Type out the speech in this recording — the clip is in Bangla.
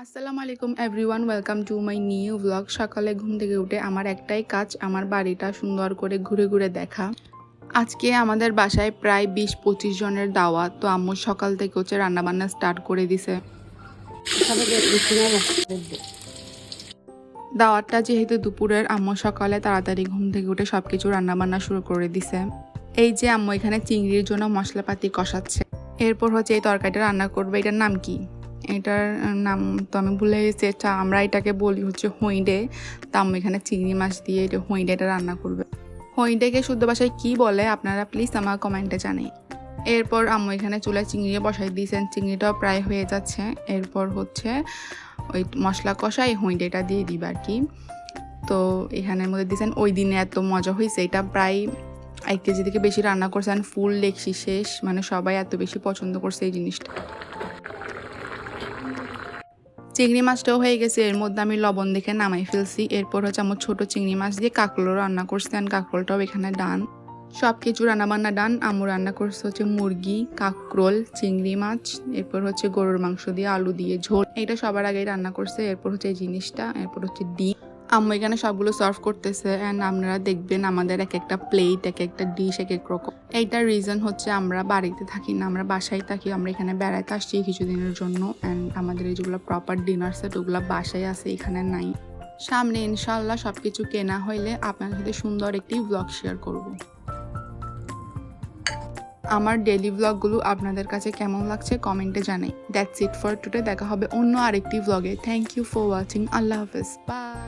আসসালামু আলাইকুম everyone, welcome to my new blog. সকালে ঘুম থেকে উঠে আমার একটাই কাজ, আমার বাড়িটা সুন্দর করে ঘুরে ঘুরে দেখা। আজকে আমাদের বাসায় প্রায় 20-25 জনের দাওয়াত, তো আম্মু সকাল থেকে রান্নাবান্না স্টার্ট করে দিছে। দাওয়াতটা যেহেতু দুপুরের, আম্মু সকালে তাড়াতাড়ি ঘুম থেকে উঠে সবকিছু রান্নাবান্না শুরু করে দিছে। এই যে আম্মু এখানে চিংড়ির জন্য মশলাপাতি কষাচ্ছে। এরপর এই তরকারিটা রান্না করবে। এটার নাম কি? এটার নাম তো আমি ভুলে গেছি। আমরা এটাকে বলি হইডে। তো আম্মু এখানে চিংড়ি মাছ দিয়ে হইডেটা রান্না করবে। হইডেকে শুদ্ধ ভাষায় কি বলে আপনারা প্লিজ আমার কমেন্টে জানাই। এরপর আম্মু এখানে চুলায় চিংড়ি বসাই দিয়েছেন, চিংড়িটাও প্রায় হয়ে যাচ্ছে। এরপর ওই মশলা কষাই হইডেটা দিয়ে দিবে আর কি। তো এখানের মধ্যে দিয়েছেন। ওই দিনে এত মজা হয়েছে, এটা প্রায় 1 কেজি থেকে বেশি রান্না করছেন, ফুল লেগসি শেষ, মানে সবাই এত বেশি পছন্দ করছে এই জিনিসটা। চিংড়ি মাছটাও হয়ে গেছে, এর মধ্যে আমি লবণ দেখে নামাই ফেলছি। এরপর আমার ছোট চিংড়ি মাছ দিয়ে কাঁকরোল রান্না করছেন, কাঁকরোলটাও এখানে ডান। সব কিছু রান্নাবান্না ডান। আম্মু রান্না করছে মুরগি, কাঁকরোল, চিংড়ি মাছ, এরপর গরুর মাংস দিয়ে আলু দিয়ে ঝোল। এটা সবার আগেই রান্না করছে। এরপর এই জিনিসটা, এরপর ডিম। আম্মু এখানে সবগুলো সার্ভ করতেছে। অ্যান্ড আপনারা দেখবেন আমাদের এক একটা প্লেট, এক একটা ডিশ এক এক রকম। এইটার রিজন আমরা বাড়িতে থাকি না, আমরা বাসায় থাকি। আমরা এখানে বেড়াইতে আসছি কিছুদিনের জন্য। অ্যান্ড আমাদের এই যেগুলো প্রপার ডিনার সেট ওগুলো বাসায় আছে, এখানে নাই। সামনে ইনশাল্লাহ সবকিছু কেনা হইলে আপনার সাথে সুন্দর একটি ব্লগ শেয়ার করব। আমার ডেইলি ব্লগগুলো আপনাদের কাছে কেমন লাগছে কমেন্টে জানাই। That's it for today. দেখা হবে অন্য আরেকটি ব্লগে। Thank you for watching. আল্লাহ হাফেজ, বাই।